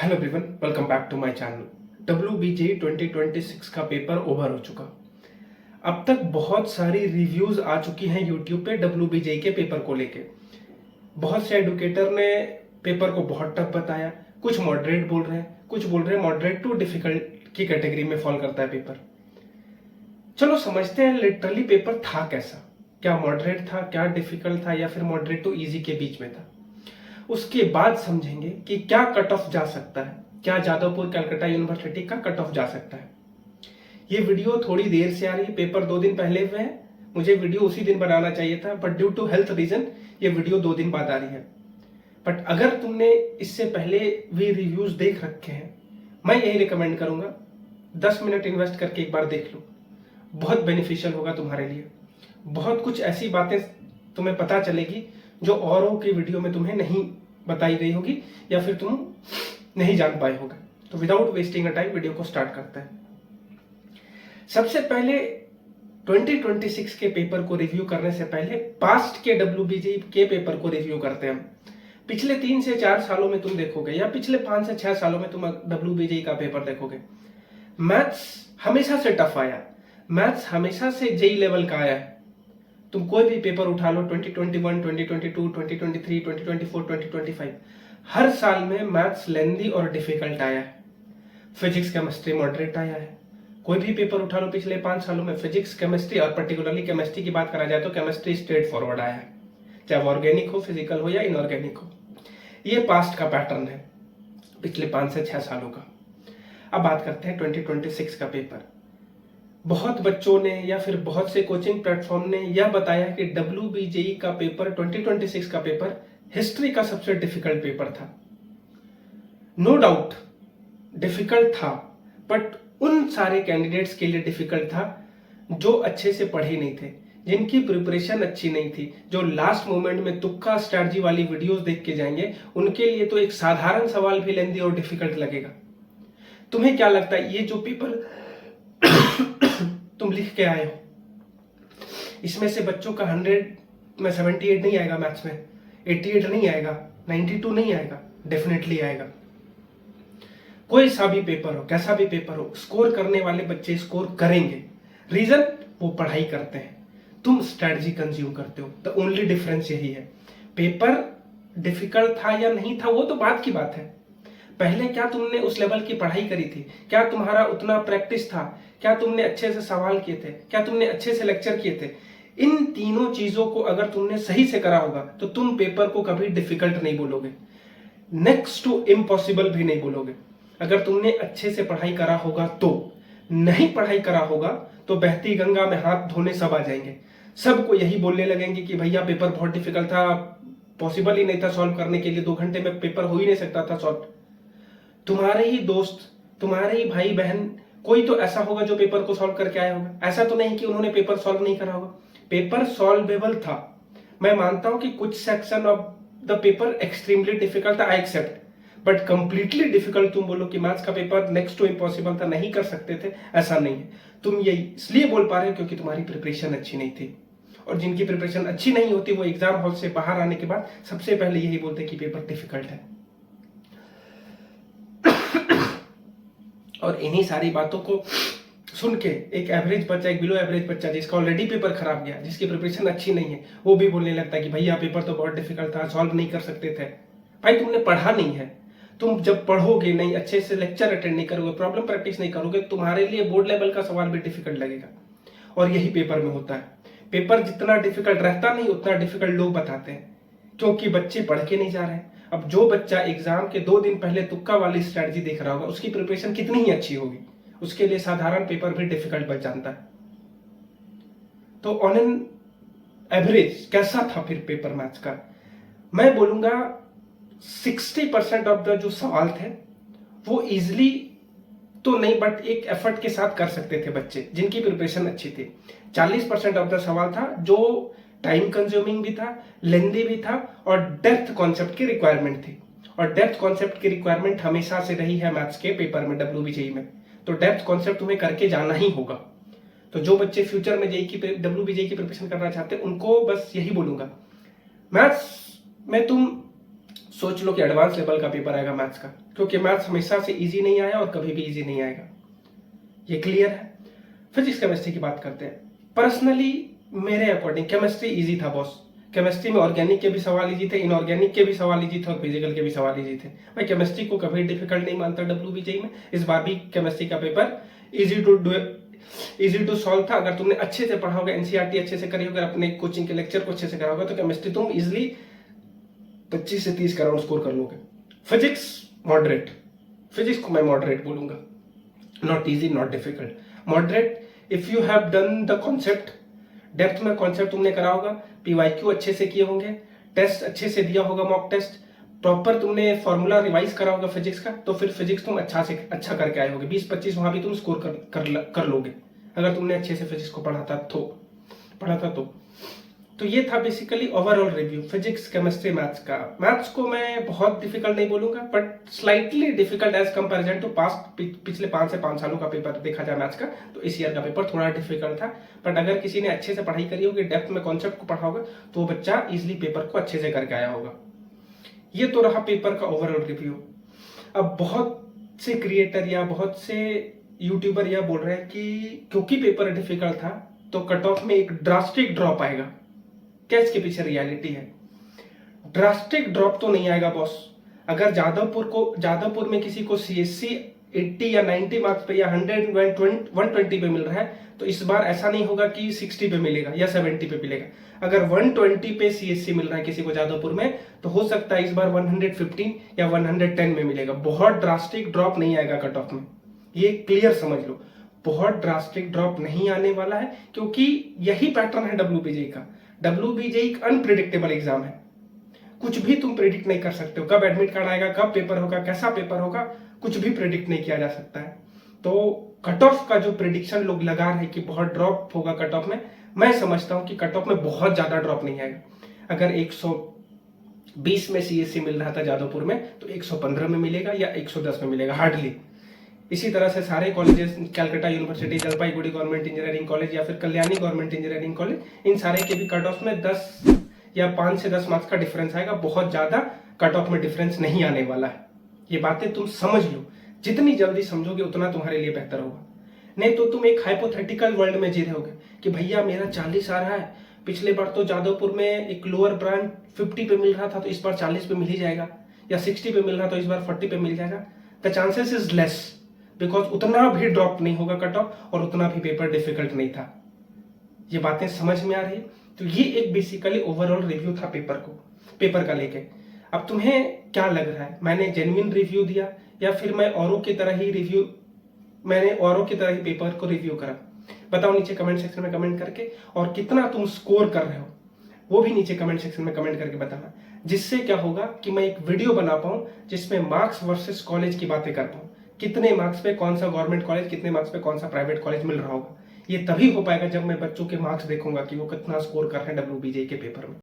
Hello everyone, welcome back to my channel. WBJ 2026 का paper over हो चुका। अब तक बहुत सारी रिव्यूज आ चुकी हैं यूट्यूब पे WBJ के पेपर को लेके। बहुत से एडुकेटर ने पेपर को बहुत टफ बताया, कुछ मॉडरेट बोल रहे हैं, कुछ बोल रहे हैं मॉडरेट टू डिफिकल्ट की कैटेगरी में फॉल करता है पेपर। चलो समझते हैं लिटरली पेपर था कैसा। क्या मॉडरेट था, क्या डिफिकल्ट था, या फिर मॉडरेट टू इजी के बीच में था। उसके बाद समझेंगे कि क्या कट ऑफ जा सकता है, क्या जादवपुर कलकत्ता यूनिवर्सिटी का कट ऑफ जा सकता है। ये वीडियो थोड़ी देर से आ रही है, पेपर 2 दिन पहले हुए हैं। मुझे वीडियो उसी दिन बनाना चाहिए था, but due to health reason ये वीडियो 2 दिन बाद आ रही है। बट अगर तुमने इससे पहले भी रिव्यूज देख रखे हैं, मैं यही रिकमेंड करूंगा 10 मिनट इन्वेस्ट करके एक बार देख लो। बहुत बेनिफिशियल होगा तुम्हारे लिए। बहुत कुछ ऐसी बातें तुम्हें पता चलेगी जो औरों की वीडियो में तुम्हें नहीं बताई गई होगी या फिर तुम नहीं जान पाए होगे। तो without wasting a time video को स्टार्ट करते हैं। सबसे पहले 2026 के पेपर को रिव्यू करने से पहले पास्ट के WBJ के पेपर को रिव्यू करते हैं। पिछले 3 से 4 सालों में तुम देखोगे या पिछले 5 से 6 सालों में तुम WBJ का पेपर देखोगे, मैथ्स हमेशा से टफ आया। मैथ्स हमेशा से जेई लेवल का आया है। तुम कोई भी पेपर उठा लो, 2021, 2022, 2023, 2024, 2025, हर साल में मैथ्स लेंदी और डिफिकल्ट आया है। फिजिक्स केमिस्ट्री मॉडरेट आया है। कोई भी पेपर उठा लो पिछले 5 सालों में, फिजिक्स केमिस्ट्री और पर्टिकुलरली केमिस्ट्री की बात करा जाए तो केमिस्ट्री स्ट्रेट फॉरवर्ड आया है, चाहे ऑर्गेनिक हो, फिजिकल हो या इनऑर्गेनिक हो। ये पास्ट का पैटर्न है पिछले 5 से 6 सालों का। अब बात करते हैं 2026 का पेपर। बहुत बच्चों ने या फिर बहुत से कोचिंग प्लेटफॉर्म ने यह बताया कि WBJ का पेपर 2026 का पेपर हिस्ट्री का सबसे डिफिकल्ट पेपर था। नो डाउट डिफिकल्ट था, बट उन सारे कैंडिडेट्स के लिए डिफिकल्ट था जो अच्छे से पढ़े नहीं थे, जिनकी प्रिपरेशन अच्छी नहीं थी, जो लास्ट मोमेंट में तुक्का स्ट्रैटेजी वाली वीडियोस देख के जाएंगे। उनके लिए तो एक साधारण सवाल भी लेंदी और डिफिकल्ट लगेगा। तुम्हें क्या लगता है, ये जो पेपर तुम लिख के आए हो, इसमें से बच्चों का 100 में 78 नहीं आएगा, मैथ्स में 88 नहीं आएगा, 92 नहीं आएगा, डेफिनेटली आएगा। कोई सा भी पेपर हो, कैसा भी पेपर हो, स्कोर करने वाले बच्चे स्कोर करेंगे। रीजन, वो पढ़ाई करते हैं, तुम स्ट्रेटजी कंज्यूम करते हो। द ओनली डिफरेंस यही है। पेपर डिफिकल्ट था या नहीं था वो तो बात की बात है। पहले क्या तुमने उस लेवल की पढ़ाई करी थी, क्या तुम्हारा उतना प्रैक्टिस था, क्या तुमने अच्छे से सवाल किए थे, क्या तुमने अच्छे से लेक्चर किए थे। इन तीनों चीजों को अगर तुमने सही से करा होगा तो तुम पेपर को कभी डिफिकल्ट नहीं बोलोगे, नेक्स्ट टू इम्पॉसिबल भी नहीं बोलोगे। अगर तुमने अच्छे से पढ़ाई करा होगा तो, नहीं पढ़ाई करा होगा तो बहती गंगा में हाथ धोने सब आ जाएंगे। सबको यही बोलने लगेंगे कि भैया पेपर बहुत डिफिकल्ट था, पॉसिबल ही नहीं था सॉल्व करने के लिए, 2 घंटे में पेपर हो ही नहीं सकता था सॉल्व। तुम्हारे ही दोस्त, तुम्हारे ही भाई बहन, कोई तो ऐसा होगा जो पेपर को सॉल्व करके आया होगा। ऐसा तो नहीं कि उन्होंने पेपर सॉल्व नहीं करा होगा। पेपर सॉल्वेबल था। मैं मानता हूं कि कुछ section of the paper extremely difficult था, I accept, but completely difficult तुम बोलो कि मैथ्स का पेपर नेक्स्ट टू इम्पॉसिबल था, नहीं कर सकते थे, ऐसा नहीं है। तुम ये इसलिए बोल पा रहे हो क्योंकि तुम्हारी प्रिपरेशन अच्छी नहीं थी। और जिनकी प्रिपरेशन अच्छी नहीं होती वो एग्जाम हॉल से बाहर आने के बाद सबसे पहले यही बोलते कि पेपर डिफिकल्ट है। और इन्हीं सारी बातों को सुन के एक एवरेज बच्चा, एक बिलो एवरेज बच्चा जिसका ऑलरेडी पेपर खराब गया, जिसकी प्रिपरेशन अच्छी नहीं है, वो भी बोलने लगता है कि भैया पेपर तो बहुत डिफिकल्ट था, सॉल्व नहीं कर सकते थे। भाई तुमने पढ़ा नहीं है। तुम जब पढ़ोगे नहीं, अच्छे से लेक्चर अटेंड नहीं करोगे, प्रॉब्लम प्रैक्टिस नहीं करोगे, तुम्हारे लिए बोर्ड लेवल का सवाल भी डिफिकल्ट लगेगा। और यही पेपर में होता है। पेपर जितना डिफिकल्ट रहता नहीं उतना डिफिकल्ट लोग बताते हैं, क्योंकि बच्चे पढ़ के नहीं जा रहे हैं। अब जो बच्चा एग्जाम के 2 दिन पहले तुक्का वाली स्ट्रेटजी देख रहा होगा, उसकी प्रिपरेशन कितनी ही अच्छी होगी, उसके लिए साधारण पेपर भी डिफिकल्ट बच जाता है। तो ऑन एन एवरेज कैसा था फिर पेपर मैथ्स का? मैं बोलूंगा 60% ऑफ द जो सवाल थे वो इजिली तो नहीं, बट एक एफर्ट के साथ कर सकते थे बच्चे जिनकी प्रिपरेशन अच्छी थी। 40% ऑफ द सवाल था जो टाइम कंज्यूमिंग भी था, लेंदी भी था, और डेप्थ कॉन्सेप्ट की रिक्वायरमेंट थी। और डेप्थ कॉन्सेप्ट की रिक्वायरमेंट हमेशा से रही है मैथ्स के पेपर में, WBJ में। तो डेप्थ कॉन्सेप्ट तुम्हें करके जाना ही होगा। तो जो बच्चे फ्यूचर में WBJ की प्रिपरेशन करना चाहते हैं उनको बस यही बोलूंगा, मैथ्स में तुम सोच लो कि एडवांस लेवल का पेपर आएगा मैथ्स का, क्योंकि मैथ्स हमेशा से इजी नहीं आया और कभी भी इजी नहीं आएगा, ये क्लियर है। फिजिक्स केमिस्ट्री की बात करते हैं। पर्सनली मेरे अकॉर्डिंग केमिस्ट्री इजी था बॉस। केमिस्ट्री में ऑर्गेनिक के भी सवाल इजी थे, इनऑर्गेनिक के भी सवाल इजी थे और फिजिकल के भी सवाल इजी थे। मैं केमिस्ट्री को कभी डिफिकल्ट नहीं मानता WBJ में। इस बार भी केमिस्ट्री का पेपर इजी टू सॉल्व था। अगर तुमने अच्छे से पढ़ा होगा, एनसीईआरटी अच्छे से करी होगा, अपने कोचिंग के लेक्चर को अच्छे से करा होगा, तो केमिस्ट्री तुम इजिली 25 से 30 का राउंड स्कोर कर लोगे। फिजिक्स मॉडरेट, फिजिक्स को मैं मॉडरेट बोलूंगा, not easy not difficult, moderate. If you have done the concept, depth में कॉन्सेप्ट तुमने करा होगा, पीवाईक्यू अच्छे से किए होंगे, टेस्ट अच्छे से दिया होगा, मॉक टेस्ट प्रॉपर तुमने फॉर्मूला रिवाइज करा होगा फिजिक्स का, तो फिर फिजिक्स तुम अच्छा करके आए होगे। 20-25 वहां भी तुम स्कोर कर लोगे, अगर तुमने अच्छे से फिजिक्स को पढ़ा था तो ये था basically overall review physics chemistry maths का। मैथ्स को मैं बहुत डिफिकल्ट नहीं बोलूंगा, but slightly difficult as comparison to past. पिछले 5 से 5 सालों का पेपर देखा जाए मैथ्स का, तो इस ईयर का पेपर थोड़ा डिफिकल्ट था। बट अगर किसी ने अच्छे से पढ़ाई करी होगी, डेप्थ में कॉन्सेप्ट को पढ़ा होगा, तो वो बच्चा इजिली पेपर को अच्छे से करके आया होगा। ये तो रहा पेपर का ओवरऑल रिव्यू। अब बहुत से क्रिएटर या बहुत से यूट्यूबर यह बोल रहे हैं कि क्योंकि पेपर डिफिकल्ट था तो कट ऑफ में एक ड्रास्टिक ड्रॉप आएगा। क्या इसके पीछे रियलिटी है? ड्रास्टिक ड्रॉप तो नहीं आएगा बॉस। अगर जादवपुर में किसी को सीएससी 80 या 90 मार्क्स पे या 120 पे मिल रहा है, तो इस बार ऐसा नहीं होगा कि 60 पे मिलेगा या 70 पे मिलेगा। अगर 120 पे सीएससी मिल रहा है किसी को जादवपुर में, तो हो सकता है इस बार 115 या 110 में मिलेगा। बहुत ड्रास्टिक ड्रॉप नहीं आएगा कट ऑफ में, ये क्लियर समझ लो। बहुत ड्रास्टिक ड्रॉप नहीं आने वाला है, क्योंकि यही पैटर्न है WBJ का। WBJ एक अनप्रिडिक्टेबल एग्जाम है, कुछ भी तुम प्रिडिक्ट नहीं कर सकते हो। कब एडमिट कार्ड आएगा, कब पेपर होगा, कैसा पेपर होगा, कुछ भी प्रिडिक्ट नहीं किया जा सकता है। तो कट ऑफ का जो प्रिडिक्शन लोग लगा रहे हैं कि बहुत ड्रॉप होगा कट ऑफ में, मैं समझता हूं कि कट ऑफ में बहुत ज्यादा ड्रॉप नहीं आएगा। अगर 120 में सीएससी मिल रहा था जादवपुर में, तो 115 में मिलेगा या 110 में मिलेगा, हार्डली। इसी तरह से सारे colleges, Calcutta university, Jalpaiguri government engineering college या फिर कल्याणी गवर्नमेंट इंजीनियरिंग कॉलेज, इन सारे के भी कट ऑफ में 10 या 5 से 10 मार्क्स का डिफरेंस आएगा। बहुत ज्यादा कट ऑफ में डिफरेंस नहीं आने वाला है। ये बातें तुम समझ लो, जितनी जल्दी समझोगे उतना तुम्हारे लिए बेहतर होगा। नहीं तो तुम एक हाइपोथेटिकल वर्ल्ड में जी रहे होगे कि भैया मेरा 40 आ रहा है, पिछले बार तो जादवपुर में एक लोअर ब्रांच 50 पे मिल रहा था, तो इस बार 40 पे मिल ही जाएगा, या 60 पे मिल रहा तो इस बार 40 पे मिल जाएगा। The chances is less, because उतना भी ड्रॉप नहीं होगा कट ऑफ और उतना भी पेपर डिफिकल्ट नहीं था। ये बातें समझ में आ रही है? तो ये एक बेसिकली ओवरऑल रिव्यू था पेपर का लेके। अब तुम्हें क्या लग रहा है, मैंने जेन्युइन रिव्यू दिया या फिर मैंने औरों की तरह ही पेपर को रिव्यू करा? बताओ नीचे कमेंट सेक्शन में कमेंट करके, और कितना तुम स्कोर कर रहे हो वो भी नीचे कमेंट सेक्शन में कमेंट करके बताना, जिससे क्या होगा कि मैं एक वीडियो बना पाऊं जिसमें मार्क्स वर्सेस कॉलेज की बातें कर पाऊं। कितने मार्क्स पे कौन सा गवर्नमेंट कॉलेज, कितने मार्क्स पे कौन सा प्राइवेट कॉलेज मिल रहा होगा। ये तभी हो पाएगा जब मैं बच्चों के मार्क्स देखूंगा कि वो कितना स्कोर कर रहे हैं WBJ के पेपर में।